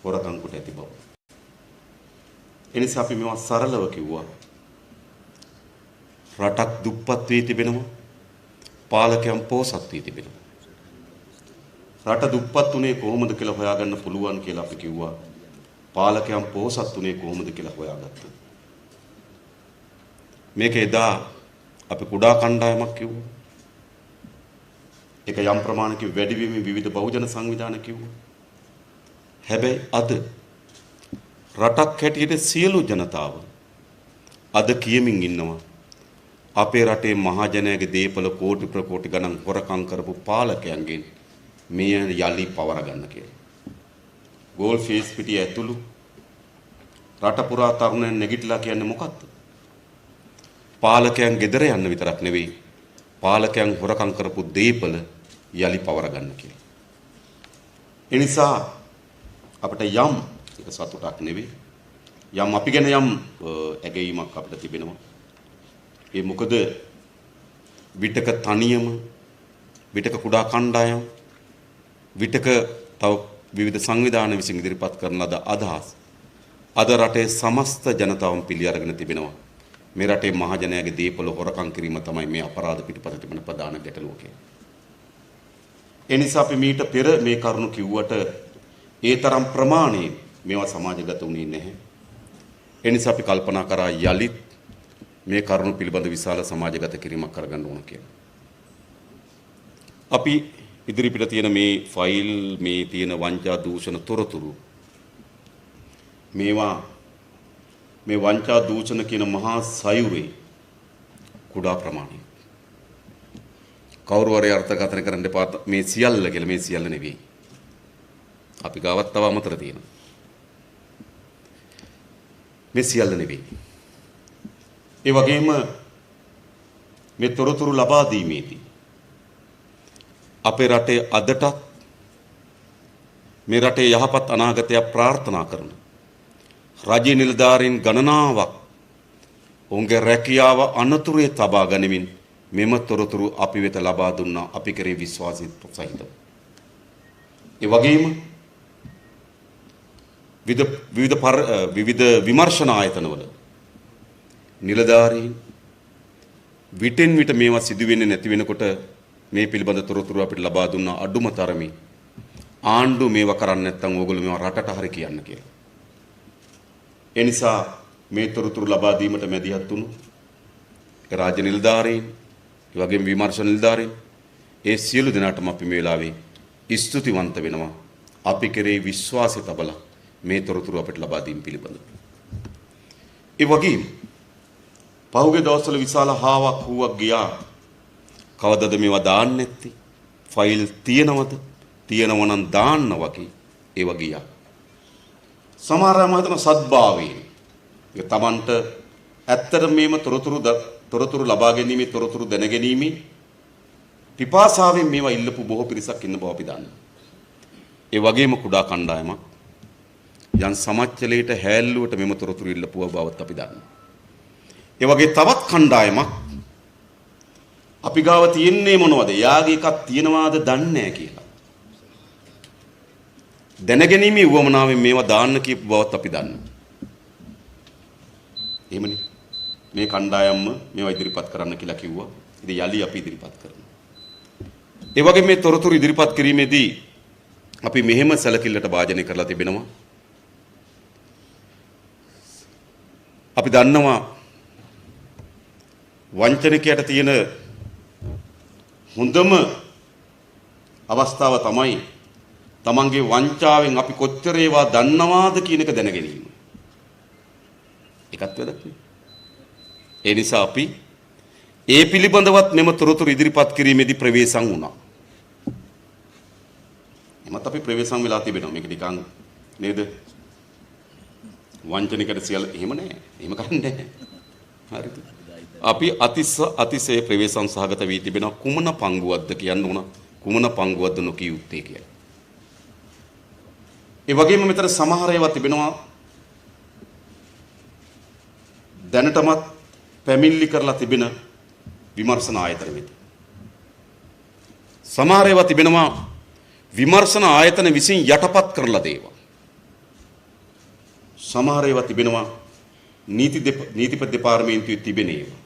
හොරකම් කොට ඇති බව. එනිසා අපි මේවා සරලව කිව්වා. රටක් දුප්පත් වී තිබෙනවා. පාලකයන් පොහොසත් වී තිබෙනවා. රට දුප්පත් උනේ කොහොමද කියලා හොයාගන්න පුළුවන් කියලා අපි කිව්වා. පාලකයන් පොහොසත් උනේ කොහොමද කියලා හොයාගත්තා. මේක එදා අපි කුඩා කණ්ඩායමක් කිව්වා. ඒක යම් ප්‍රමාණයකින් වැඩි වීමෙන් විවිධ බහුජන සංවිධාන කිව්වා. හැබැයි අද රටක් හැටියට සියලු ජනතාව අද කියමින් ඉන්නවා අපේ රටේ මහජනයාගේ දේපල කෝටි ප්‍රකෝටි ගණන් හොරකම් කරපු පාලකයන්ගෙන් මෙය යලි පවර ගන්න කියලා. ගෝල් ෆේස් පිටිය ඇතුළු රට පුරා තරුණයන් නැගිටලා කියන්නේ මොකක්ද? පාලකයන් ගෙදර යන්න විතරක් නෙවෙයි පාලකයන් හොරකම් කරපු දේපල යලි පවර ගන්න කියලා. ඒ නිසා අපිට යම් ඒක සතුටක් නෙවෙයි යම් අපි ගැන යම් ඇගීමක් අපිට තිබෙනවා. ඒ මොකද විටක තනියම විටක කුඩා කණ්ඩායම් විටක තව විවිධ සංවිධාන විසින් ඉදිරිපත් කරන ලද අදහස් අද රටේ සමස්ත ජනතාවම පිළි අරගෙන තිබෙනවා. මේ රටේ මහජනයාගේ දේපොළ හොරකම් කිරීම තමයි මේ අපරාධ පිටපත තිබෙන ප්‍රධාන ගැටලුව කියන්නේ. ඒ නිසා අපි මීට පෙර මේ කරුණු කිව්වට ඒ තරම් ප්‍රමාණයේ මේවා සමාජගත වුණේ නැහැ. ඒ නිසා අපි කල්පනා කරා යලිත් මේ කරුණු පිළිබඳ විශාල සමාජගත කිරීමක් කරගන්න ඕන කියලා. අපි ඉදිරිපිට තියෙන මේ ෆයිල් මේ තියෙන වංචා දූෂණ තොරතුරු මේවා මේ වංචා දූෂණ කියන මහා සයුරේ කුඩා ප්‍රමාණයක්. කවුරු හරි අර්ථකථන කරන්න එපා මේ සියල්ල කියලා. මේ සියල්ල නෙවෙයි. අපි ගාවත් තව අමතර තියෙනවා. මේ සියල්ල නෙවෙයි. ඒ වගේම මේ තොරතුරු ලබා දීමේදී අපේ රටේ අදටත් මේ රටේ යහපත් අනාගතයක් ප්‍රාර්ථනා කරන රජයේ නිලධාරීන් ගණනාවක් ඔවුන්ගේ රැකියාව අනතුරේ තබා ගනිමින් මෙම තොරතුරු අපි වෙත ලබා දුන්නා. අපි කරේ විශ්වාසීත් සහිතව. ඒ වගේම විවිධ විමර්ශන ආයතනවල නිලධාරීන් විටින් විට මේවා සිදු වෙන්නේ නැති වෙනකොට මේ පිළිබඳ තොරතුරු අපිට ලබා දුන්නා. අඩුම තරමේ ආණ්ඩුව මේවා කරන්නේ නැත්නම් ඕගොල්ලෝ මේවා රටට හරි කියන්න කියලා. ඒ නිසා මේ තොරතුරු ලබා දීමට මැදිහත් වුණු රාජ්‍ය නිලධාරීන්, ඒ වගේම විමර්ශන නිලධාරීන් ඒ සියලු දෙනාටම අපි මේ වෙලාවේ ස්තුතිවන්ත වෙනවා. අපි කෙරේ විශ්වාසය තබලා මේ තොරතුරු අපිට ලබා දීම පිළිබඳව. ඒ වගේම පහුගිය දවස්වල විශාල හාවක් හුවක් ගියා. කවදද මේවා දාන්නේ නැත්තේ? ෆයිල් තියෙනවද? තියෙනව නම් දාන්න වගේ ඒවා ගියා. සමහර අය මහතන සද්භාවයෙන් ඒක Tamanට ඇත්තට මේම තොරතුරු ලබා ගැනීම තොරතුරු දැන ගැනීම පිපාසාවෙන් මේවා ඉල්ලපු බොහෝ පිරිසක් ඉන්න බව අපි දන්නවා. ඒ වගේම කුඩා කණ්ඩායමක් යන් සමච්චලයට හැල්ලුවට මෙම තොරතුරු ඉල්ලපුව බවත් අපි දන්නවා. ඒ වගේ තවත් කණ්ඩායමක් අපි ගාව තියෙන්නේ මොනවද? යාගේ එකක් තියනවාද දන්නේ නැහැ කියලා. දැනගැනීමේ උවමනාවෙන් මේවා දාන්න කියපු බවත් අපි දන්නවා. එහෙමනේ. මේ කණ්ඩායම්ම මේවා ඉදිරිපත් කරන්න කියලා කිව්වා. ඉතින් යලි අපි ඉදිරිපත් කරනවා. ඒ වගේ මේ තොරතුරු ඉදිරිපත් කිරීමේදී අපි මෙහෙම සැලකිල්ලට භාජනය කරලා තිබෙනවා. අපි දන්නවා වංචනිකයට තියෙන හොඳම අවස්ථාව තමයි තමන්ගේ වංචාවෙන් අපි කොච්චර ඒවා දන්නවාද කියන එක දැන ගැනීම. ඒකත් වැදගත්. ඒ නිසා අපි ඒ පිළිබඳවත් මෙම තොරතුරු ඉදිරිපත් කිරීමේදී ප්‍රවේශම් වුණා. එමත් අපි ප්‍රවේශම් වෙලා තිබෙනවා. මේක නිකන් නේද? වංචනිකයට සියල්ල එහෙම නෑ. එහෙම කරන්නේ නෑ. හරිද? අපි අතිශය ප්‍රවේශම් සහගත වී තිබෙනවා. කුමන පංගුවක්ද කියන්න උන කුමන පංගුවක්ද නොකිය යුත්තේ කියලා. ඒ වගේම මෙතන සමහර ඒවා තිබෙනවා දැනටමත් පැමිණිලි කරලා තිබෙන විමර්ශන ආයතන වෙත. සමහර ඒවා තිබෙනවා විමර්ශන ආයතන විසින් යටපත් කරලා දේවා. සමහර ඒවා තිබෙනවා නීතිපති දෙපාර්තමේන්තුවේ තිබෙන ඒවා.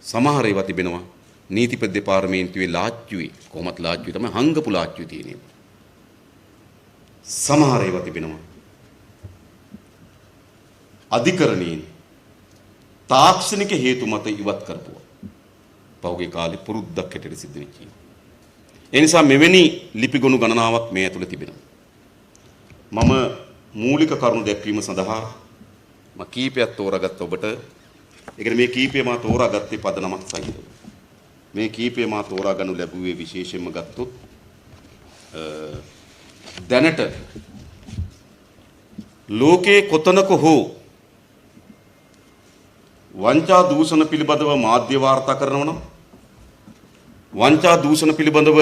සමහර ඒවා තිබෙනවා නීතිපති දෙපාර්තමේන්තුවේ ලාච්චුවේ කොහොමත් ලාච්චුවේ තමයි හංගපු ලාච්චුවේ තියෙන්නේ. සමහර ඒවා තිබෙනවා අධිකරණයෙන් තාක්ෂණික හේතු මත ඉවත් කරපුවා. පහුගිය කාලේ පුරුද්දක් හැටියට සිද්ධ වෙච්ච එක. ඒ නිසා මෙවැනි ලිපිගොනු ගණනාවක් මේ ඇතුළේ තිබෙනවා. මම මූලික කරුණු දැක්වීම සඳහා මම කීපයක් තෝරාගත්ත ඔබට. ඒ කියන්නේ මේ කීපය මා තෝරාගත්තේ පදනමක් සහිතව. මේ කීපය මා තෝරා ගනු ලැබුවේ විශේෂයෙන්ම ගත්තොත් දැනට ලෝකේ කොතනක හෝ වංචා දූෂණ පිළිබඳව මාධ්‍ය වාර්තා කරනවා නම් වංචා දූෂණ පිළිබඳව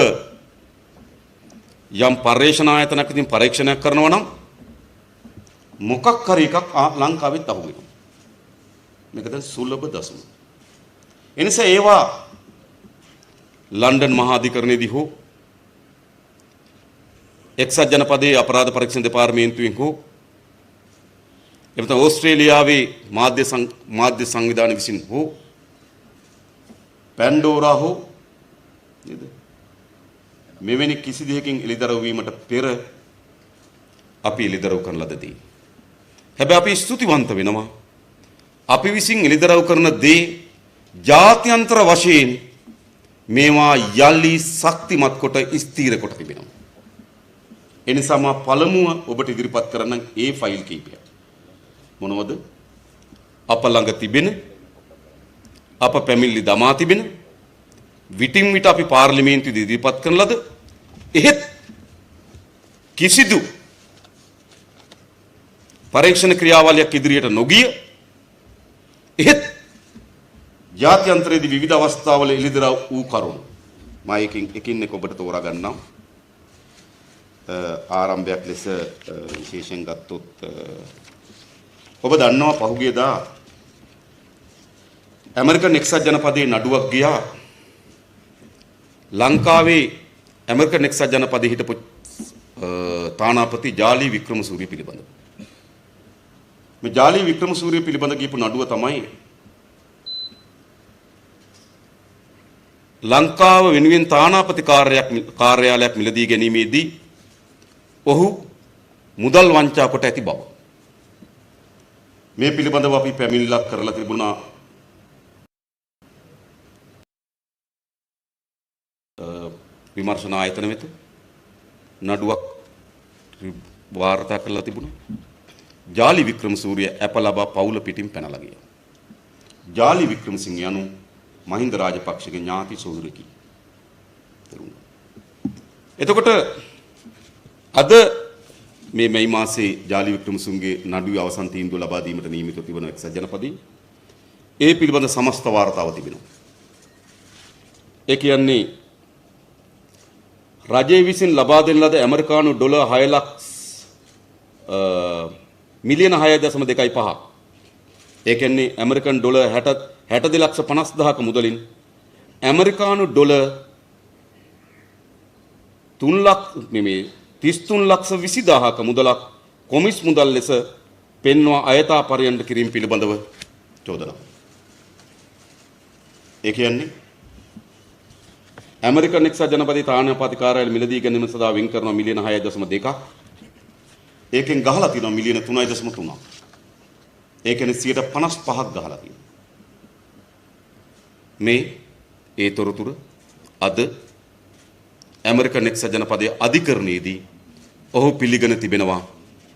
යම් පර්යේෂණ ආයතනයක් ඉදින් පරීක්ෂණයක් කරනවා නම් මොකක් හරි එකක් ලංකාවෙත් අහු වෙනවා. මේක දැන් සුලභ දසම. එනිසා ඒවා ලන්ඩන් මහා අධිකරණයේදී හෝ එක්සත් ජනපදයේ අපරාධ පරීක්ෂණ දෙපාර්තමේන්තුවෙන් හෝ එතන ඕස්ට්‍රේලියාවේ මාධ්‍ය සංවිධාන විසින් හෝ පැන්ඩෝරා හෝ නේද මෙවැනි කිසි දෙයකින් එළිදරව් වීමට පෙර අපි එළිදරව් කරන ලද දේ. හැබැයි අපි ස්තුතිවන්ත වෙනවා අපි විසින් එළිදරව් කරන දේ ජාත්‍යන්තර වශයෙන් මේවා යලි ශක්තිමත් කොට ස්ථීර කොට තිබෙනවා. එනිසා මා පළමුව ඔබට ඉදිරිපත් කරන්න ඒ ෆයිල් කීපය. මොනවද? අප ළඟ තිබෙන අප පැමිණිලි දමා තිබෙන විටින් විට අපි පාර්ලිමේන්තුවේ ඉදිරිපත් කරන ලද එහෙත් කිසිදු පරීක්ෂණ ක්‍රියාවලියක් ඉදිරියට නොගිය එහෙත් ජාත්‍යන්තරයේදී විවිධ අවස්ථාවල එළිදරව් වූ කරුණු මම එකින් එක ඔබට තෝරා ගන්නම්. ආරම්භයක් ලෙස විශේෂයෙන් ගත්තොත් ඔබ දන්නවා පහුගියදා ඇමරිකන් එක්සත් ජනපදයේ නඩුවක් ගියා ලංකාවේ ඇමරිකන් එක්සත් ජනපදයේ හිටපු තානාපති ජාලි වික්‍රමසූරිය පිළිබඳව. මේ ජාලි වික්‍රමසූරිය පිළිබඳ කියපු නඩුව තමයි ලංකාව වෙනුවෙන් තානාපති කාර්යාලයක් මිලදී ගැනීමේදී ඔහු මුදල් වංචා කොට ඇති බව. මේ පිළිබඳව අපි පැමිණිල්ලක් කරලා තිබුණා විමර්ශන ආයතන වෙත නඩුවක් වාර්තා කරලා තිබුණා. ජාලි වික්‍රමසූරිය අප ලබා පවුල පිටින් පැනලා ගියා. ජාලි වික්‍රමසිංහ යනු මහින්ද රාජපක්ෂගේ ඥාති සොහොයුරකි. එතකොට අද මේ මාසේ ජාලි වික්‍රමසිංහගේ නඩුවේ අවසන් තීන්දුව ලබා දීමට නියමිතව තිබෙන එක්සත් ජනපදයේ ඒ පිළිබඳ සමස්ත වාර්තාව තිබෙනවා. ඒ කියන්නේ රජය විසින් ලබා දෙන ලද ඇමරිකානු ඩොලර් 6 මිලියන 6.25 ඒ කියන්නේ ඇමරිකන් ඩොලර් 62,50,000ක මුදලින් ඇමරිකානු ඩොලර් 33,20,000ක මුදලක් කොමිස් මුදල් ලෙස පෙන්වා අයථා පරියන්ට කිරීම පිළිබඳව චෝදනා. ඒ කියන්නේ ඇමරිකන් එක්සත් ජනපදයේ තානාපති කාර්යාලය මිලදී ගැනීම සඳහා වෙන් කරන මිලියන 6.2ක් ඒකෙන් ගහලා තියෙනවා මිලියන 3.3ක්. ඒ කියන්නේ 55ක් ගහලා තියෙනවා. මේ ඒ තොරතුරු අද ඇමරිකන් එක්සත් ජනපදයේ අධිකරණයේදී ඔහු පිළිගෙන තිබෙනවා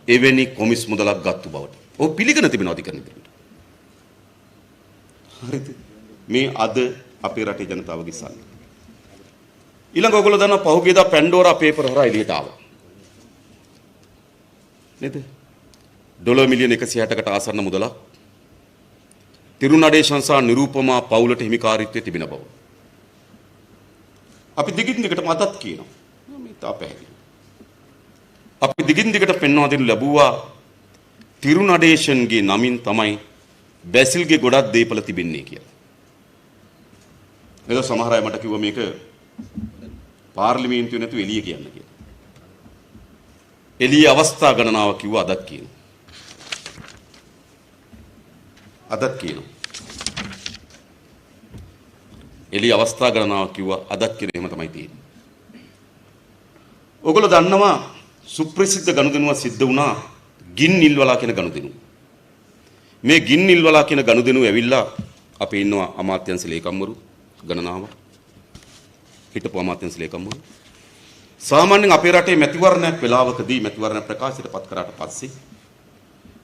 එවැනි කොමිස් මුදලක් ගත්තු බවට. ඔහු පිළිගෙන තිබෙනවා අධිකරණයේදී. හරිද? මේ අද අපේ රටේ ජනතාවගේ සල්ලි. ඊළඟ ඔයගොල්ලෝ දන්නවා පහුගියදා පැන්ඩෝරා පේපර් හොරා එළියට ආවා. නේද? ඩොලර් මිලියන 160කට ආසන්න මුදලක් තිරුනඩේෂන් සහ නිරූපමා පවුලට හිමිකාරීත්වයේ තිබෙන බව. අපි දිගින් දිගට මතත් කියනවා. මේ තා පැහැදිලි. අපි දිගින් දිගට පෙන්වා දෙනු ලැබුවා තිරුනඩේෂන්ගේ නමින් තමයි බැසිල්ගේ ගොඩක් දේපල තිබෙන්නේ කියලා. ඒක සමහර අය මට කිව්වා මේක පාර්ලිමේන්තුවේ නැතුව එළිය කියන්න කියලා. එළිය අවස්ථා ගණනාව කිව්වා අදත් කියනවා. අදත් කියනවා. එළි අවස්ථා ගණනාවක් කිව්වා අදත් කියන එහෙම තමයි තියෙන්නේ. ඔයගොල්ලෝ දන්නවා සුප්‍රසිද්ධ ගනුදෙනුව සිද්ධ වුණා ගින්නිල්වලා කියන ගනුදෙනුව. මේ ගින්නිල්වලා කියන ගනුදෙනුව ඇවිල්ලා අපි ඉන්නවා අමාත්‍යංශ ලේකම්වරු ගණනාව. හිටපු අමාත්‍යංශ ලේකම්වරු. සාමාන්‍යයෙන් අපේ රටේ මැතිවරණයක් වෙලාවකදී මැතිවරණ ප්‍රකාශයට පත් කරාට පස්සේ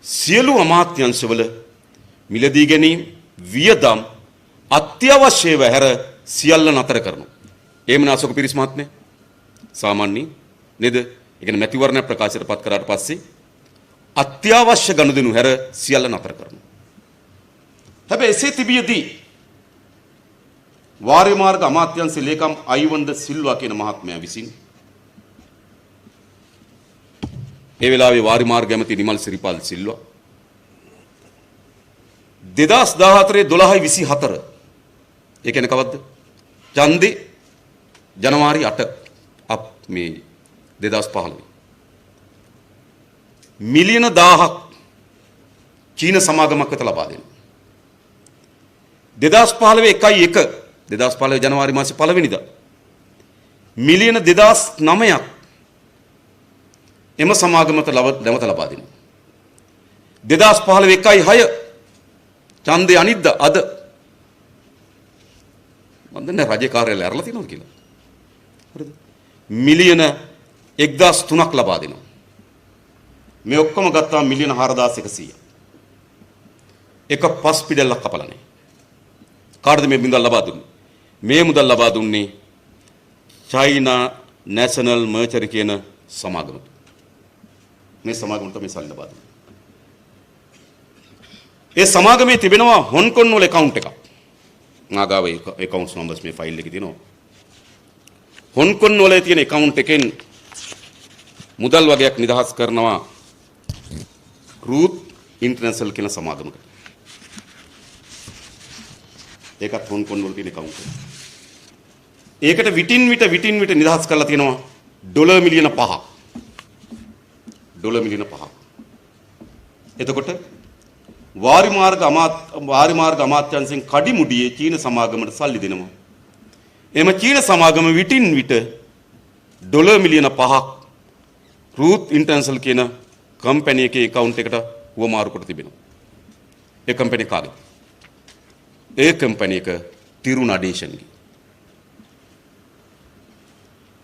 සියලු අමාත්‍යංශවල මිලදී ගැනීම වියදම් අත්‍යවශ්‍යව හැර සියල්ල නතර කරනවා. එහෙමනේ අශෝක පිරිස් මහත්මයා. සාමාන්‍යයෙන් නේද? ඒ කියන්නේ මැතිවරණ ප්‍රකාශයට පත් කරාට පස්සේ අත්‍යවශ්‍ය ගනුදෙනු හැර සියල්ල නතර කරනවා. හැබැයි එසේ තිබියදී වාරිය මාර්ග අමාත්‍යංශ ලේකම් අයිවන්ද සිල්වා කියන මහත්මයා විසින් ඒ වෙලාවේ වාරිය මාර්ග ඇමති නිමල් සිරිපාල් සිල්වා 2014 12/24 ඒ කියන්නේ කවද්ද? ඡන්දේ ජනවාරි 8 මේ 2015 මිලියන 1000ක් චීන සමාගමක් වෙත ලබා දෙනවා. 2015 2015 ජනවාරි මාසේ 1 වෙනිදා මිලියන 2009ක් එම සමාගමට නැවත ලබා දෙනවා. 2015 1/6 ඡන්දේ අනිද්දා අද මම දන්නේ රජේ කාර්යාලය ඇරලා තියෙනවද කියලා. හරිද? මිලියන 1003ක් ලබා දෙනවා. මේ ඔක්කොම ගත්තාම මිලියන 4100. එක පස් පිටල්ලක් කපලා නැහැ. කාටද මේ මුදල් ලබා දුන්නේ? මේ මුදල් ලබා දුන්නේ චයිනා නැෂනල් මර්චරි කියන සමාගමට. මේ සමාගමට මේ සල්ලි ලබා දුන්නේ. ඒ සමාගමේ තිබෙනවා හොන්කොන් වල account එකක්. නාගාව accounts numbers මේ ෆයිල් එකේ තියෙනවා. හොන්කොන් වල තියෙන account එකෙන් මුදල් වගේක් නිදහස් කරනවා රූත් ඉන්ටර්නැෂනල් කියන සමාගමකට. ඒකත් හොන්කොන් වල තියෙන account එක. ඒකට විටින් විට නිදහස් කරලා තියෙනවා ඩොලර් මිලියන 5ක්. ඩොලර් මිලියන 5ක්. එතකොට වාරි මාර්ග අමාත්‍යාංශයෙන් කඩිමුඩියේ චීන සමාගමට සල්ලි දෙනවා. එම චීන සමාගම විටින් විට ඩොලර් මිලියන 5ක් රූත් ඉන්ටර්නැෂනල් කියන කම්පැනි එකේ account එකට වමාරු කොට තිබෙනවා. ඒ කම්පැනි කාගේ? ඒ කම්පැනි එක තිරුනඩේෂන්ගේ.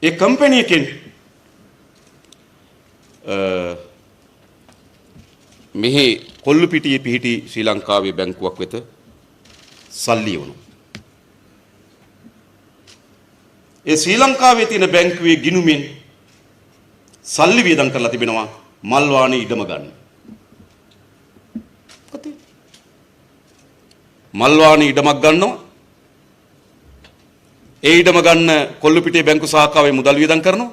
ඒ කම්පැනි එකෙන් මෙහි කොල්ලුපිටියේ පිහිටි ශ්‍රී ලංකාවේ බැංකුවක් වෙත සල්ලි යවනවා. ඒ ශ්‍රී ලංකාවේ තියෙන බැංකුවේ ගිණුමෙන් සල්ලි වියදම් කරලා තිබෙනවා මල්වානේ ඉඩම ගන්න. මල්වානේ ඉඩමක් ගන්නවා. ඒ ඉඩම ගන්න කොල්ලුපිටියේ බැංකු ශාඛාවේ මුදල් වියදම් කරනවා.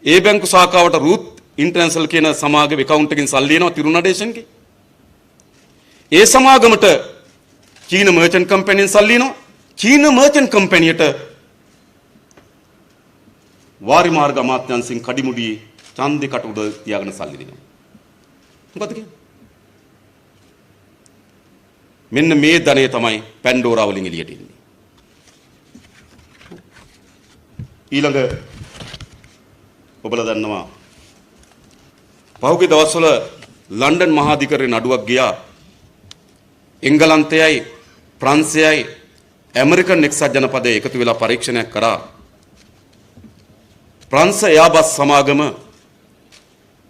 ඒ බැංකු ශාඛාවට රූත් ඉන්ටර්නැෂනල් කියන සමාගම account එකකින් සල්ලි එනවා තිරුනඩේෂන්ගේ. ඒ සමාගමට චීන මර්චන්ට් කම්පැනිෙන් සල්ලි එනවා. චීන මර්චන්ට් කම්පැනියට වාරි මාර්ග අමාත්‍යාංශයෙන් කඩිමුඩියේ ඡන්දේ කට උඩ තියාගෙන සල්ලි දෙනවා. මොකද කියන්නේ? මෙන්න මේ ධනය තමයි පැන්ඩෝරා වලින් එළියට එන්නේ. ඊළඟ ඔබලා දන්නවා පහුගිය දවස්වල ලන්ඩන් මහාධිකරණයේ නඩුවක් ගියා එංගලන්තයයි ප්‍රංශයයි ඇමරිකන් එක්සත් ජනපදයේ එකතු වෙලා පරීක්ෂණයක් කරා ප්‍රංශ එයාබස් සමාගම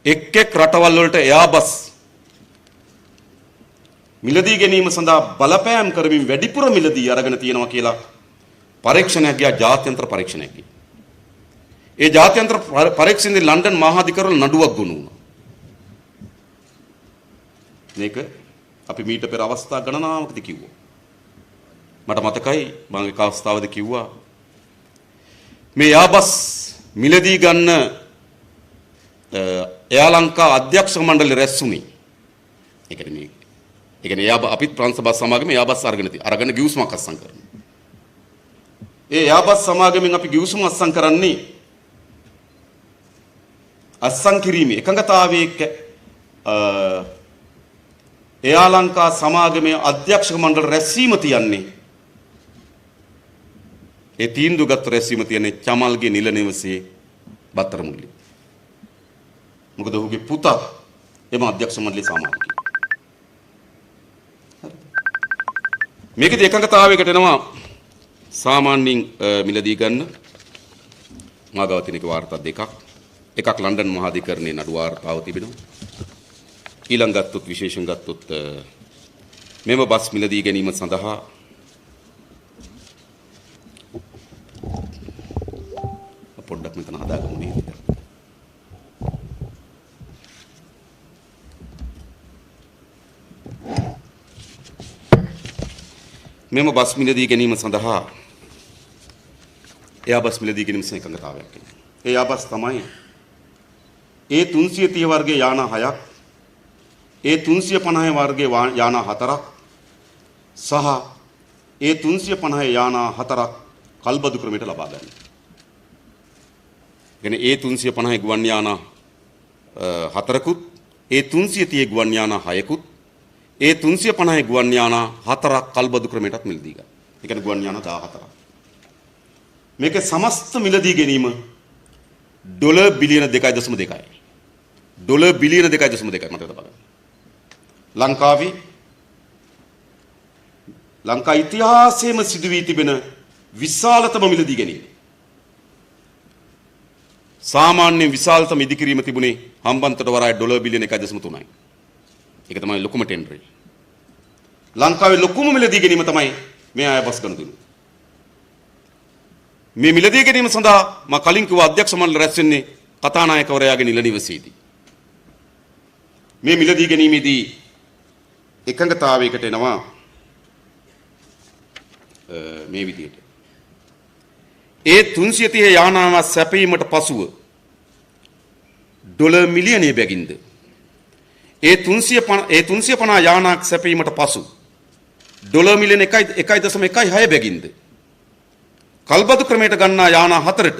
එක් රටවල් වලට එයාබස් මිලදී ගැනීම සඳහා බලපෑම් කරමින් වැඩිපුර මිලදී අරගෙන තියෙනවා කියලා පරීක්ෂණයක් ගියා ජාත්‍යන්තර පරීක්ෂණයක් ගියා. ඒ ජාත්‍යන්තර පරීක්ෂණයේ ලන්ඩන් මහාධිකරණ නඩුවක් ගොනු වුණා. මේක අපි මීට පෙර අවස්ථා ගණනාවකදී කිව්වා. මට මතකයි මම එක අවස්ථාවකදී කිව්වා මේ යාබස් මිලදී ගන්න එයා ලංකා අධ්‍යක්ෂ මණ්ඩලය රැස්ුනේ. ඒ කියන්නේ අපි ප්‍රංශ බස් සමාගමේ යාබස් අරගෙන ගිවිසුමක් අත්සන් කරනවා. ඒ යාබස් සමාගමෙන් අපි ගිවිසුම අත්සන් කරන්නේ අත්සන් කිරීමේ එකඟතාවයේ එයා ලංකා සමාගමේ අධ්‍යක්ෂක මණ්ඩල රැස්වීම තියන්නේ ඒ තීන්දුවගත් රැස්වීම තියන්නේ චමල්ගේ නිල නිවසේ බත්තරමුල්ලේ. මොකද ඔහුගේ පුතා එම අධ්‍යක්ෂ මණ්ඩලයේ සමාජිකයෙක්. මේකදී එකඟතාවයකට එනවා සාමාන්‍යයෙන් මිලදී ගන්න මාගාව තියෙන වාර්තා දෙකක්. එකක් ලන්ඩන් මහාධිකරණයේ නඩු වාර්තාව තිබෙනවා. ඊළඟ ගත්තොත් විශේෂයෙන් ගත්තොත් මෙම බස් මිලදී ගැනීම සඳහා පොඩ්ඩක් මෙතන හදාගමු නේද? මෙම බස් මිලදී ගැනීම සඳහා එයා බස් මිලදී ගැනීම සඳහා එකඟතාවයක් තියෙනවා. ඒ යා බස් තමයි ඒ 330 වර්ගයේ යානා 6ක්, ඒ 350 වර්ගයේ යානා 4ක් සහ ඒ 350 යානා 4ක් කල්බදු ක්‍රමයට ලබා ගන්න. කියන්නේ ඒ 350 ගුවන් යානා 4කුත්, ඒ 330 ගුවන් යානා 6කුත්, ඒ 350 ගුවන් යානා 4ක් කල්බදු ක්‍රමයටත් මිලදී ගන්න. ඒ කියන්නේ ගුවන් යානා 14ක්. මේකේ සමස්ත මිලදී ගැනීම ඩොලර් බිලියන 2.2යි. ඩොලර් බිලියන 2.2යි මතක තබා. ලංකා ඉතිහාසයේම සිදු වී තිබෙන විශාලතම මිලදී ගැනීම. සාමාන්‍ය විශාලතම ඉදිකිරීම තිබුණේ හම්බන්තොට වරාය ඩොලර් බිලියන 1.3යි. ඒක තමයි ලොකුම ටෙන්ඩරේ. ලංකාවේ ලොකුම මිලදී ගැනීම තමයි මේ අය බස් ගනුදෙනු. මේ මිලදී ගැනීම සඳහා මා කලින් කිව්ව අධ්‍යක්ෂ මණ්ඩල රැස් වෙන්නේ කතානායකවරයාගේ නිල නිවසේදී. මේ මිලදී ගැනීමේදී එකඟතාවයකට එනවා මේ විදිහට. ඒ 330 යානාව සැපීමට පසුව ඩොලර් මිලියනය බැගින්ද ඒ 350 යානාක් සැපීමට පසු ඩොලර් මිලියන 1.6 බැගින්ද කල්බදු ක්‍රමයට ගන්නා යානා 4ට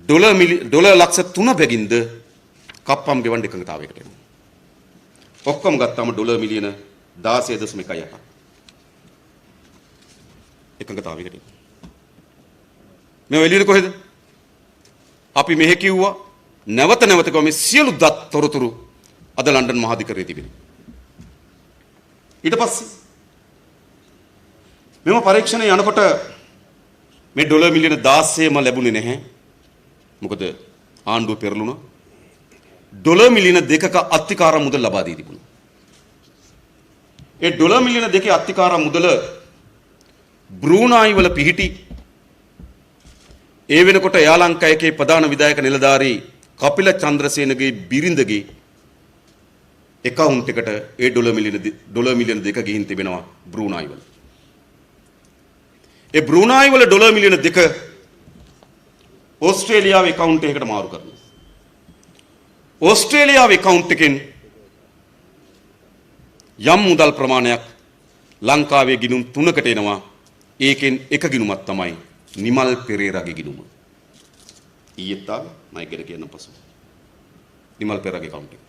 ඩොලර් ලක්ෂ 3 බැගින්ද කප්පම් ගෙවන්න එකඟතාවයකට එනවා. ඔක්කොම ගත්තාම ඩොලර් මිලියන 16.1ක් එකඟතාවයකට එනවා. මේ එළියට කොහෙද? අපි මෙහෙ කිව්වා නැවත නැවත කිව්වා මේ සියලු දත් තොරතුරු අද ලන්ඩන් මහාධිකරණයේ තිබෙනවා. ඊට පස්සේ මෙම පරීක්ෂණය යනකොට මේ ඩොලර් මිලියන 16ම ලැබුණේ නැහැ. මොකද ආණ්ඩුව පෙරළුණා. ඩොලර් මිලියන 2ක අත්තිකාර මුදල් ලබා දී තිබුණා. ඒ ඩොලර් මිලියන 2 අත්තිකාර මුදල බ්‍රූනායි වල පිහිටි ඒ වෙනකොට එයා ලංකාවේ ප්‍රධාන විධායක නිලධාරී කපිල චන්ද්‍රසේනගේ බිරිඳගේ account එකට ඒ ඩොලර් මිලියන 2 ගිහින් තිබෙනවා බ්‍රූනායි වල. ඒ බ්‍රූනායි වල ඩොලර් මිලියන 2 ඕස්ට්‍රේලියාවේ account එකකට මාරු කරනවා. ඕස්ට්‍රේලියාවේ account එකෙන් යම් මුදල් ප්‍රමාණයක් ලංකාවේ ගිණුම් 3කට එනවා. ඒකෙන් එක ගිණුමක් තමයි නිමල් පෙරේරාගේ ගිණුම. ඊයේත් මම ඉගෙන කියන පසු නිමල් පෙරේරාගේ account එක.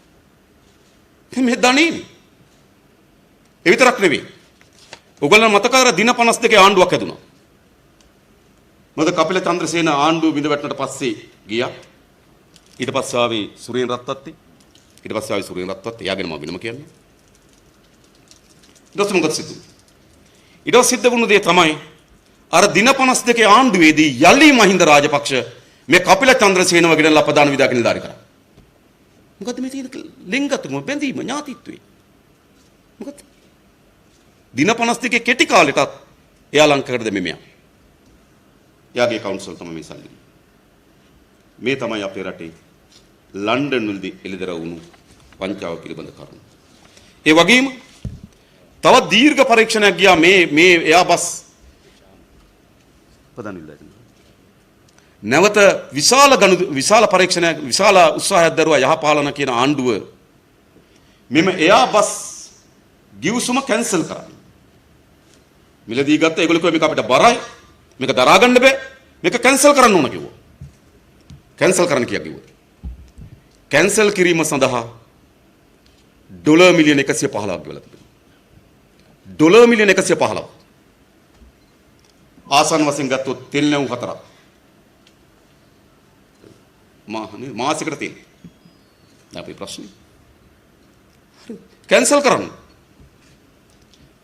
මේ දණේ. ඒ විතරක් නෙවෙයි. ඔයගොල්ලෝ මතක කර දින 52 ආණ්ඩුවක් හැදුනා. මොකද කපිල චන්ද්‍රසේන ආණ්ඩුව බිඳ වැටුණට පස්සේ ගියා. ඊට පස්සේ ආවේ සුරේන් රත්වත්ති. ඊට පස්සේ ආවේ සුරේන් රත්වත්ති. එයාගෙන මම වෙනම කියන්නේ. ඊට පස්සේ මොකද සිද්ධ වුනේ? ඊට පස්සේ සිද්ධ වුණු දේ තමයි අර දින 52 ආණ්ඩුවේදී යලි මහින්ද රාජපක්ෂ මේ කපිල චන්ද්‍රසේනව ගෙනල්ලා ප්‍රධාන විධායක නිලධාරී කරා. මොකද මේ තියෙන ලිංගතුම බැඳීම ඥාතිත්වේ. මොකද දින 52 කෙටි කාලෙටත් එයා ලංකාවට දෙමෙ මෙයා. එයාගේ කවුන්සල් තමයි මේ සල්ලි. මේ තමයි අපේ රටේ ලන්ඩන් වලදී එළිදරව් වුණු පංචාව පිළිබඳ කරුණු. ඒ වගේම තවත් දීර්ඝ පරීක්ෂණයක් ගියා මේ එයා බස් ප්‍රධාන විධායක නැවත විශාල පරීක්ෂණයක් විශාල උත්සාහයක් දරුවා යහපාලන කියන ආණ්ඩුව මෙම එයා බස් ගිවිසුම කැන්සල් කරා. මිලදී ගත්ත ඒගොල්ලෝ කිව්වා මේක අපිට බරයි. මේක දරා ගන්න බෑ. මේක කැන්සල් කරන්න ඕන කිව්වා. කැන්සල් කරන්න කිව්වා. කැන්සල් කිරීම සඳහා ඩොලර් මිලියන 115ක් ගෙවලා තිබෙනවා. ඩොලර් මිලියන 115ක්. ආසන් වශයෙන් ගත්තොත් තෙල් නැවුම් 4ක්. මාසිකට තියෙන. අපේ ප්‍රශ්නේ. හරි. කැන්සල් කරන්න.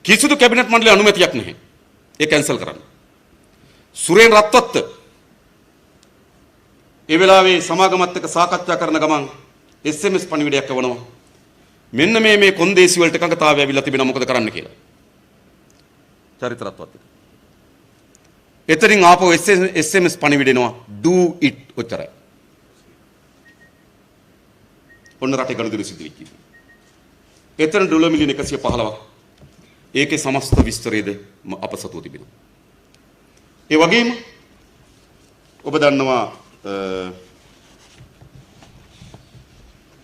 කිසිදු කැබිනට් මණ්ඩලයේ අනුමැතියක් නැහැ. ඒ කැන්සල් කරන්න. සුරේන් රත්වත්ත ඒ වෙලාවේ සමාගමත් එක්ක සාකච්ඡා කරන ගමන් SMS පණිවිඩයක් යවනවා. මෙන්න මේ කොන්දේසි වලට එකඟතාවය ඇවිල්ලා තිබෙනවා මොකද කරන්න කියලා. චරිත රත්වත්ත. එතනින් ආපහු SMS පණිවිඩ එනවා do it ඔච්චරයි. ඔන්න රටේ ගනුදෙනු සිද්ධ වෙච්ච ඉතින්. එතන ඩොලර් මිලියන 115ක්. ඒකේ සමස්ත විස්තරයද අප සතුව තිබෙනවා. ඒ වගේම ඔබ දන්නවා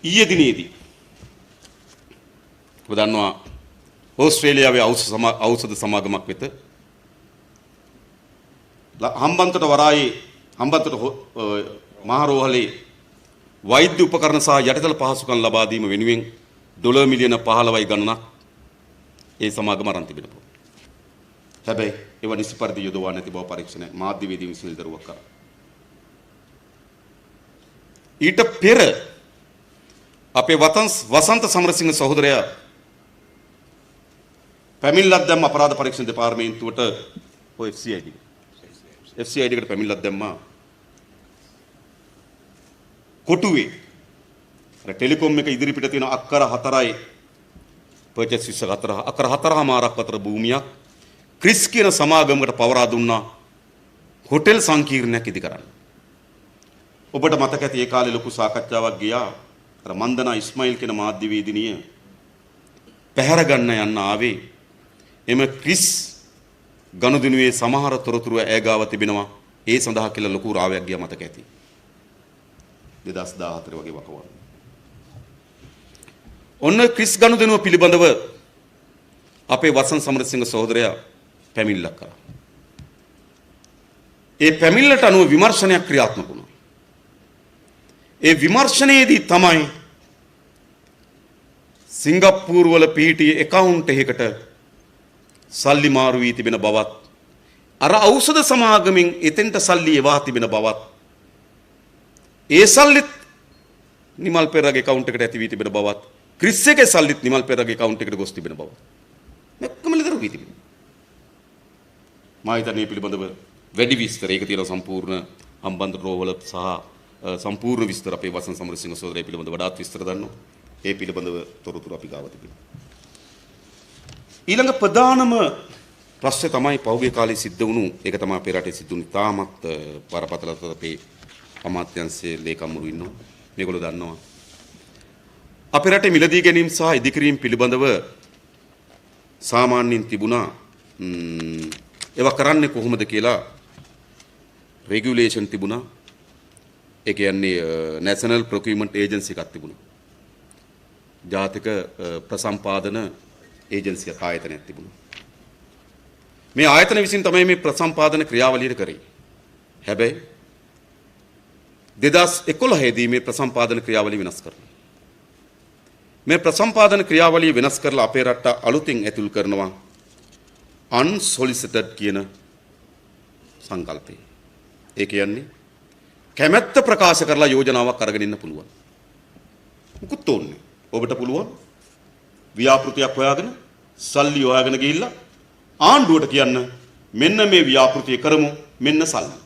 ඊයේ දිනේදී ඔබ දන්නවා ඕස්ට්‍රේලියාවේ ඖෂධ සමාගමක් වෙත හම්බන්තොට වරායේ හම්බන්තොට මහරෝහලේ වෛද්‍ය උපකරණ සහ යටිතල පහසුකම් ලබා දීම වෙනුවෙන් ඩොලර් මිලියන 15යි ගණනක් ඒ සමාගම අරන් තිබෙනවා. හැබැයි ඒව නිසි පරිදි යොදවා නැති බව පරීක්ෂණ මාධ්‍යවේදී විශ්ලේෂණ දරුවක් කරා. ඊට පෙර අපේ වසන්ත සමරසිංහ සහෝදරයා පැමිණිල්ලක් දැම්ම අපරාධ පරීක්ෂණ දෙපාර්තමේන්තුවට ඔය FCID එකට පැමිණිල්ලක් දැම්මා. කොටුවේ අර ටෙලිකොම් එක ඉදිරි පිට තියෙන අක්කර 4යි පර්චේස් විස්ස 4 අක්කර 4මාරක් අතර භූමියක් ක්‍රිස් කියන සමාගමකට පවරා දුන්නා හොටෙල් සංකීර්ණයක් ඉදි කරන්න. ඔබට මතක ඇති ඒ කාලේ ලොකු සාකච්ඡාවක් ගියා. අර මන්දනා ඉස්මායිල් කියන මාධ්‍යවේදිනිය පැහැර ගන්න යන්න ආවේ එම ක්‍රිස් ගනුදෙනුවේ සමහර තොරතුරු ඈගාව තිබෙනවා. ඒ සඳහා කියලා ලොකු රාවයක් ගියා මතක ඇති. 2014 වගේ වකවාන. ඔන්න ක්‍රිස් ගනුදෙනුව පිළිබඳව අපේ වසන් සමරසිංහ සහෝදරයා පැමිණිල්ලක් කරා. ඒ පැමිණිල්ලට අනුව විමර්ශනයක් ක්‍රියාත්මක වුණා. ඒ විමර්ශනයේදී තමයි සිංගප්පූරු වල පිහිටි account එකකට සල්ලි මාරු වී තිබෙන බවත් අර ඖෂධ සමාගමෙන් එතෙන්ට සල්ලි එවා තිබෙන බවත් ඒ සල්ලිත් නිමල් පෙරගේ account එකට ඇති වී තිබෙන බවත් ක්‍රිස් එකේ සල්ලිත් නිමල් පෙරගේ account එකට ගොස් තිබෙන බවත් මෙක්කම ලෙදරු වී තිබෙනවා. මා හිතන්නේ පිළිබඳව වැඩි විස්තර ඒක තියෙන සම්පූර්ණ හම්බන්තොට රෝහල සහ සම්පූර්ණ විස්තර අපේ වසන් සමරසිංහ සහෝදරය පිළිබඳව වඩාත් විස්තර දන්නවා. ඒ පිළිබඳව තොරතුරු අපි ගාව තිබෙනවා. ඊළඟ ප්‍රධානම ප්‍රශ්නේ තමයි පහුගිය කාලේ සිද්ධ වුණු ඒක තමයි අපේ රටේ සිද්ධ වුණු තාමත් බරපතල අපේ අමාත්‍යාංශයේ ලේකම්වරු ඉන්නවා. මේගොල්ලෝ දන්නවා. අපේ රටේ මිලදී ගැනීම සහ ඉදිකිරීම පිළිබඳව සාමාන්‍යයෙන් තිබුණා ඒවා කරන්නේ කොහොමද කියලා රෙගියුලේෂන් තිබුණා. ඒ කියන්නේ නැෂනල් ප්‍රොකියුමන්ට් ඒජන්සි එකක් තිබුණා. ජාතික ප්‍රසම්පාදන ඒජන්සියක් ආයතනයක් තිබුණා. මේ ආයතන විසින් තමයි මේ ප්‍රසම්පාදන ක්‍රියාවලිය කරේ. හැබැයි 2011 දී මේ ප්‍රසම්පාදන ක්‍රියාවලිය වෙනස් කරනවා. මේ ප්‍රසම්පාදන ක්‍රියාවලිය වෙනස් කරලා අපේ රට අලුතින් ඇතුල් කරනවා unsolicited කියන සංකල්පය. ඒ කියන්නේ කැමැත්ත ප්‍රකාශ කරලා යෝජනාවක් අරගෙන ඉන්න පුළුවන්. මුකුත් ඕනේ. ඔබට පුළුවන් ව්‍යාපෘතියක් හොයාගෙන සල්ලි හොයාගෙන ගිහිල්ලා ආණ්ඩුවට කියන්න මෙන්න මේ ව්‍යාපෘතිය කරමු මෙන්න සල්ලි.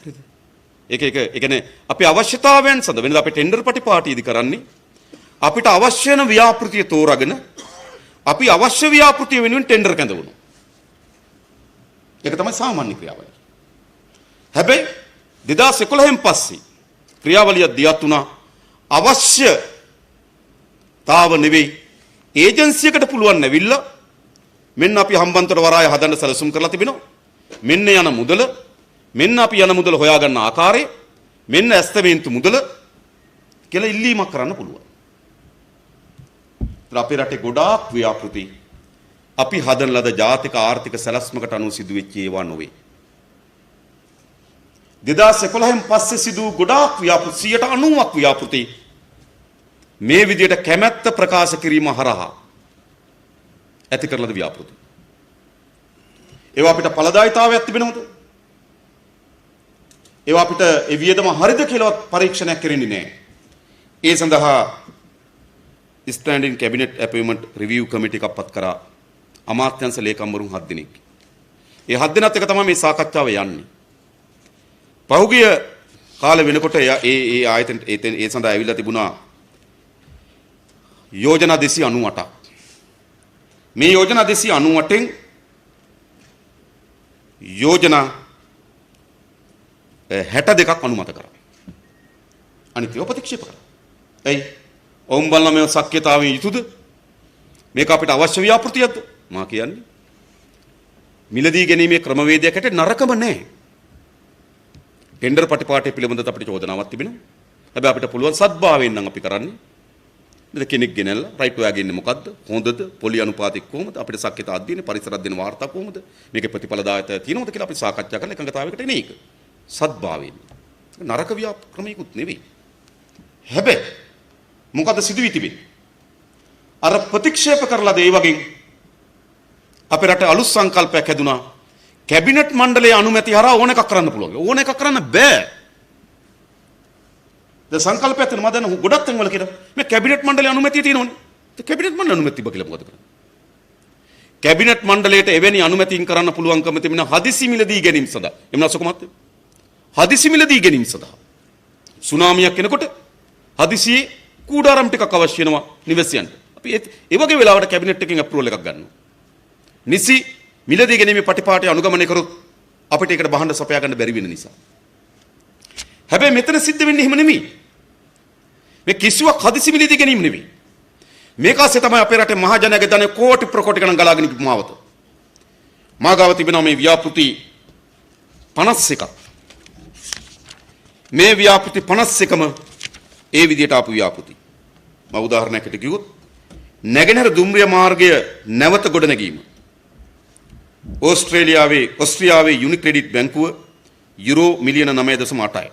හරිද? ඒ කියන්නේ අපි අවශ්‍යතාවයන් සඳහා වෙනද අපි ටෙන්ඩර් පටිපාටියේදී කරන්නේ අපිට අවශ්‍ය වෙන ව්‍යාපෘතිය තෝරාගෙන අපි අවශ්‍ය ව්‍යාපෘතිය වෙනුවෙන් ටෙන්ඩර් කැඳවනවා. ඒක තමයි සාමාන්‍ය ක්‍රියාවලිය. හැබැයි 2011න් පස්සේ ක්‍රියාවලිය දියත් වුණා අවශ්‍යතාව නෙවෙයි ඒජන්සියකට පුළුවන් නැවිල්ලා මෙන්න අපි හම්බන්තොට වරාය හදන්න සැලසුම් කරලා තිබෙනවා මෙන්න යන මුදල මෙන්න අපි යන මුදල හොයාගන්න ආකාරය මෙන්න ඇස්තමේන්තු මුදල කියලා ඉල්ලීමක් කරන්න පුළුවන්. අපේ රටේ ගොඩාක් ව්‍යාපෘති අපි හදන ලද ජාතික ආර්ථික සැලැස්මකට අනුව සිදුවෙච්ච ඒවා නොවේ. 2011න් පස්සේ සිදු ගොඩාක් ව්‍යාපෘති 90ක් ව්‍යාපෘති මේ විදියට කැමැත්ත ප්‍රකාශ කිරීම හරහා ඇති කරන ලද ව්‍යාපෘති. ඒවා අපිට ඵලදායීතාවයක් තිබෙනවද? ඒවා අපිට ඒ වියදම හරිද කියලා පරීක්ෂණයක් කරන්නේ නැහැ. ඒ සඳහා ස්ටෑන්ඩින් කැබිනට් අපොයින්ට්මන්ට් රිවිව් කමිටි එකක් පත් කරා අමාත්‍යංශ ලේකම්වරුන් 7 දෙනෙක්. ඒ 7 දෙනාත් එක තමයි මේ සාකච්ඡාව යන්නේ. පහුගිය කාලෙ වෙනකොට ඒ ආයතන ඒ සඳහා ඇවිල්ලා තිබුණා යෝජනා 298ක්. මේ යෝජනා 298න් යෝජනා 62ක් අනුමත කරා. අනිත් ඒවා ප්‍රතික්ෂේප කරා. එයි ඔවුන් බලන මේ ශක්්‍යතාවයෙන් යුතුද? මේක අපිට අවශ්‍ය ව්‍යාපෘතියක්ද? මා කියන්නේ මිලදී ගැනීමේ ක්‍රමවේදයකට නරකම නැහැ. ටෙන්ඩර් පටිපාටි පිළිබඳව අපිට චෝදනාවක් තිබෙනවා. හැබැයි අපිට පුළුවන් සත්භාවයෙන් නම් අපි කරන්නේ. මෙතන කෙනෙක් ගෙනල්ලා රයිට් ඔයාගේ ඉන්නේ මොකද්ද? හොඳද? පොලි අනුපාතික කොහොමද? අපිට ශක්්‍යතා අධ්‍යයන පරිසර අධ්‍යයන වාර්තා කොහොමද? මේකේ ප්‍රතිඵලදායකය තියෙනවද කියලා අපි සාකච්ඡා කරලා එකඟතාවයකට එන එක. සත්භාවයෙන්. නරක ක්‍රමයකුත් නෙවෙයි. හැබැයි මොකද සිදු වී තිබෙන්නේ? අර ප්‍රතික්ෂේප කරලාද ඒ වගේ අපේ රටේ අලුත් සංකල්පයක් හැදුනා. කැබිනට් මණ්ඩලයේ අනුමැතිය හරහා ඕන එකක් කරන්න පුළුවන්. ඕන එකක් කරන්න බෑ. දැන් සංකල්පයක් තියෙනවා. මම දැන් ගොඩක් තැන්වල කියනවා මේ කැබිනට් මණ්ඩලයේ අනුමැතිය තියෙනවනේ. ඒ කැබිනට් මණ්ඩලයේ අනුමැතිය තිබ්බ කියලා මොකද කරන්නේ? කැබිනට් මණ්ඩලයට එවැනි අනුමැතියින් කරන්න පුළුවන්කම තිබෙන හදිසි මිලදී ගැනීම සඳහා. එමුනා සොකමත් හදිසි මිලදී ගැනීම සඳහා. සුනාමියක් එනකොට හදිසියේ කූඩාරම් ටිකක් අවශ්‍ය වෙනවා නිවැසියන්ට. අපි ඒ වගේ වෙලාවට කැබිනට් එකෙන් අප්‍රූවල් එකක් ගන්නවා. නිසි මිලදී ගැනීමේ පටිපාටි අනුගමනය කරොත් අපිට ඒකට බහඬ සපයා ගන්න බැරි වෙන නිසා. හැබැයි මෙතන සිද්ධ වෙන්නේ එහෙම නෙමෙයි. මේ කිසිවක් හදිසි මිලදී ගැනීම නෙමෙයි. මේක ASCII තමයි අපේ රටේ මහා ජනයාගේ ධනෙ කෝටි ප්‍රකෝටි ගණන් ගලාගෙන ගිහපු මාවත. මාගාව තිබෙනවා මේ ව්‍යාපෘති 51ක්. මේ ව්‍යාපෘති 51ම ඒ විදිහට ආපු ව්‍යාපෘති. මම උදාහරණයකට කිව්වොත් නැගෙනහිර දුම්රිය මාර්ගය නැවත ගොඩනැගීම. ඕස්ට්‍රේලියාවේ යුනික්‍රෙඩිට් බැංකුව යුරෝ මිලියන 9.8යි.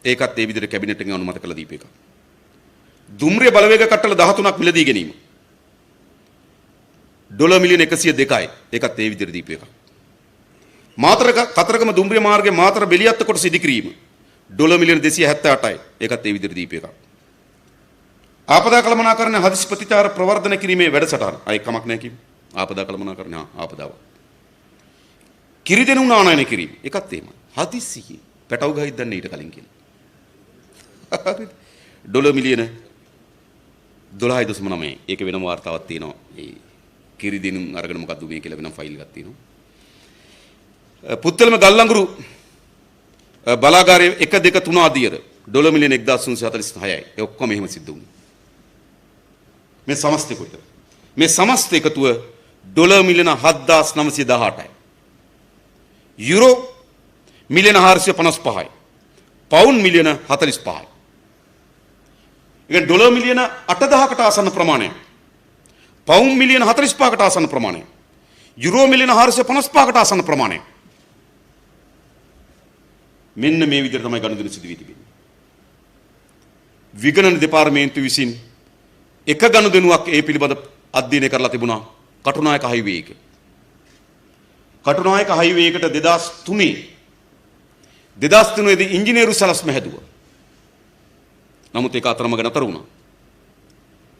ඒකත් ඒ විදිහට කැබිනට් එකෙන් අනුමත කළ දීප එකක්. දුම්රිය බලවේග කට්ටල 13ක් මිලදී ගැනීම. ඩොලර් මිලියන 102යි. ඒකත් ඒ විදිහට දීප එකක්. කතරගම දුම්රිය මාර්ගයේ මාතර බෙලියත්ත කොටස ඉදිකිරීම. ඩොලර් මිලියන 278යි. ඒකත් ඒ විදිහට දීප එකක්. ආපදා කළමනාකරණ හදිසි ප්‍රතිචාර ප්‍රවර්ධන කිරීමේ වැඩසටහන. අය කමක් නැහැ කිව්වේ. ආපදා කළමනාකරණ ආපදාව. කිරිදෙනු නානයන කිරීම. ඒකත් එහෙමයි. හදිසියේ පැටව ගහයි දන්නේ ඊට කලින් කියලා. හරිද? ඩොලර් මිලියන 12.9. ඒක වෙනම වාර්තාවක් තියෙනවා. ඒ කිරිදෙනු අරගෙන මොකද්ද මේ කියලා වෙනම ෆයිල් එකක් තියෙනවා. පුත්තලම ගල්ලංගුරු බලාගාරයේ 1 2 3 ආදියර ඩොලර් මිලියන 1346යි. ඒ ඔක්කොම එහෙම සිද්ධ වුණා. මේ සමස්තය කොයිද? මේ සමස්ත එකතුව ඩොලර් මිලියන 7918යි. යුරෝ මිලියන 455යි. පවුන්ඩ් මිලියන 45යි. ඒ ඩොලර් මිලියන 8000කට ආසන්න ප්‍රමාණයක්. පවුන්ඩ් මිලියන 45කට ආසන්න ප්‍රමාණයක්. යුරෝ මිලියන 455කට ආසන්න ප්‍රමාණයක්. මෙන්න මේ විදිහට තමයි ගනුදෙනු සිදු වී තිබෙන්නේ. විගණන දෙපාර්තමේන්තුව විසින් එක ගනුදෙනුවක් ඒ පිළිබඳ අධ්‍යයනය කරලා තිබුණා කටුනායක හයිවේ එක. කටුනායක හයිවේ එකට 2003 දී ඉංජිනේරු සැලැස්ම හැදුවා. නමුත් ඒක අතරමඟ නතර වුණා.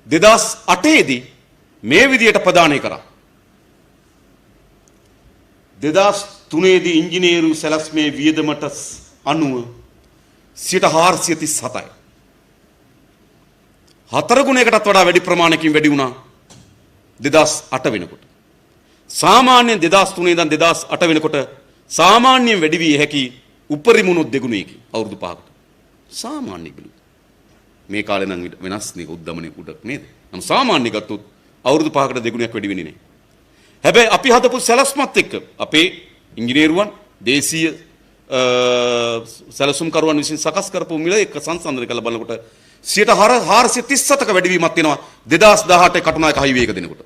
2008 දී මේ විදියට ප්‍රදානය කරා. 2003 දී ඉංජිනේරු සැලැස්මේ වියදමට අනුව 437යි. 4 ගුණයකටත් වඩා වැඩි ප්‍රමාණයකින් වැඩි වුණා 2008 වෙනකොට. සාමාන්‍යයෙන් 2003 ඉඳන් 2008 වෙනකොට සාමාන්‍යයෙන් වැඩි වී හැකි උපරිම උනොත් දෙගුණයකි අවුරුදු 5කට. සාමාන්‍ය බිලු. මේ කාලේ නම් වෙනස් නේ උද්දමනේ උඩක් නේද? නම් සාමාන්‍ය ගත්තොත් අවුරුදු 5කට දෙගුණයක් වැඩි වෙන්නේ නැහැ. හැබැයි අපි හදපු සැලැස්මත් එක්ක අපේ ඉංජිනේරුවන් දේශීය සැලසුම්කරුවන් විසින් සකස් කරපු මිල එක්ක සංසන්දනය කරලා බලනකොට 437ක වැඩිවීමක් වෙනවා 2018 කටුනායක හයිවේ එක දෙනකොට.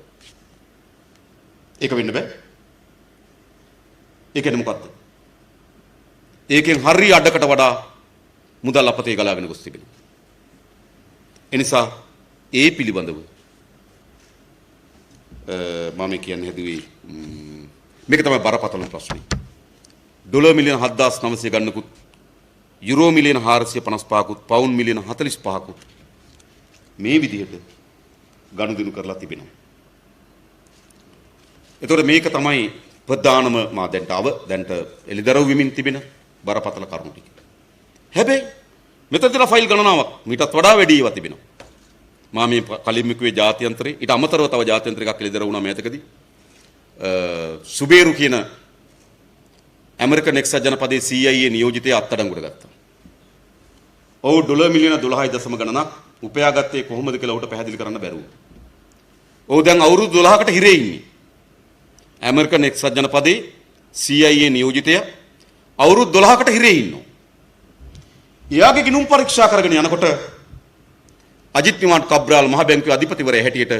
ඒක වෙන්න බෑ. ඒ කියන්නේ මොකක්ද? ඒකෙන් හරි අඩකට වඩා මුදල් අපතේ ගලාගෙන ගොස් තිබෙනවා. එනිසා ඒ පිළිබඳව මම කියන්න හැදුවේ මේක තමයි බරපතලම ප්‍රශ්නේ. ඩොලර් මිලියන 7900 ගන්නකුත් යුරෝ මිලියන 455කුත් පවුන්ඩ් මිලියන 45කුත් මේ විදිහට ගනුදෙනු කරලා තිබෙනවා. එතකොට මේක තමයි ප්‍රධානම මා දැන්ට එළිදරව් වෙමින් තිබෙන බරපතල කරුණු ටික. හැබැයි මෙතනදලා ෆයිල් ගණනාවක් මීටත් වඩා වැඩි ඒවා තිබෙනවා. මා මේ කලින්ම කිව්වේ ජාත්‍යන්තරේ ඊට අමතරව තව ජාත්‍යන්තර එකක් එළිදර වුණා මේතකදී. සුබේරු කියන ඇමරිකන් එක්සත් ජනපදයේ CIA නියෝජිතයා අත්අඩංගුවට ගත්තා. ඔහු ඩොලර් මිලියන 12 ගණනක් උපයාගත්තේ කොහොමද කියලා ඔහුට පැහැදිලි කරන්න බැරුව. ඔහු දැන් අවුරුදු 12කට හිරේ ඉන්නේ. ඇමරිකන් එක්සත් ජනපදයේ CIA නියෝජිතයා අවුරුදු 12කට හිරේ ඉන්නවා. එයාගේ ගිණුම් පරීක්ෂා කරගෙන යනකොට අජිත් නිවාඩ් කබ්‍රාල් මහ බැංකුවේ අධිපතිවරයා හැටියට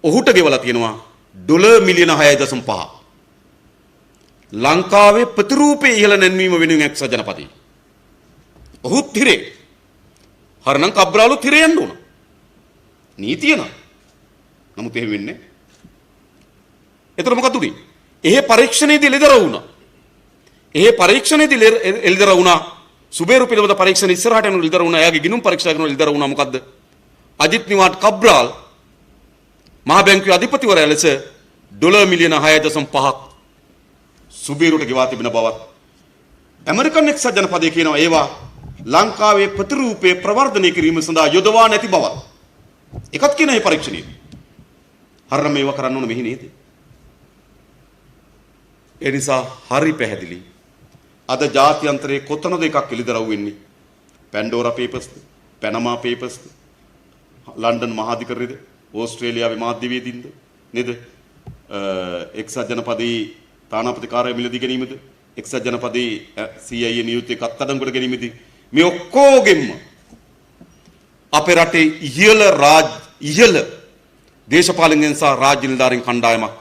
ඔහුට ගෙවලා තියෙනවා ඩොලර් මිලියන 6.5. ලංකාවේ ප්‍රතිරූපේ ඉහළ නැන්වීම වෙනුවෙන් එක්සත් ජනපදයේ. ඔහුත් හිරේ. හරනම් කබ්‍රාලුත් හිරේ යන්න ඕන. නීතිය නා. නමුත් එහෙම වෙන්නේ. එතකොට මොකද උනේ? එහෙ පරීක්ෂණයේදී එළිදර වුණා. එහෙ පරීක්ෂණයේදී එළිදර වුණා. සුබේරු පිළිබඳ පරීක්ෂණ ඉස්සරහට යන එළිදර වුණා. එයාගේ ගිණුම් පරීක්ෂා කරන එළිදර වුණා. මොකද්ද? අජිත් නිවාඩ් කබ්‍රාල් මහ බැංකුවේ අධිපතිවරයා ලෙස ඩොලර් මිලියන 6.5ක් සුබේරුට ගෙවා තිබෙන බවත් ඇමරිකන් එක්සත් ජනපදයේ කියනවා ඒවා ලංකාවේ ප්‍රතිරූපේ ප්‍රවර්ධනය කිරීම සඳහා යොදවා නැති බවත්. එකක් කියන මේ පරීක්ෂණයේදී. හරිනම් මේව කරන්න ඕන මෙහි නේද? ඒ නිසා හරි පැහැදිලි. අද ජාත්‍යන්තරයේ කොතනද එකක් එළිදරව් වෙන්නේ? පැන්ඩෝරා පේපර්ස්ද? පැනමා පේපර්ස්ද? ලන්ඩන් මහාධිකරණයේද? ඕස්ට්‍රේලියාවේ මාධ්‍යවේදීන්ද? නේද? එක්සත් ජනපදයේ තානාපති කාර්ය මිලදී ගැනීමද? එක්සත් ජනපදයේ CIA නියුක්තිය අත්අඩංගුවට ගැනීමද? මේ ඔක්කොගෙම අපේ රටේ ඉහළ දේශපාලනයෙන් සහ රාජ්‍ය නිලධාරීන් කණ්ඩායමක්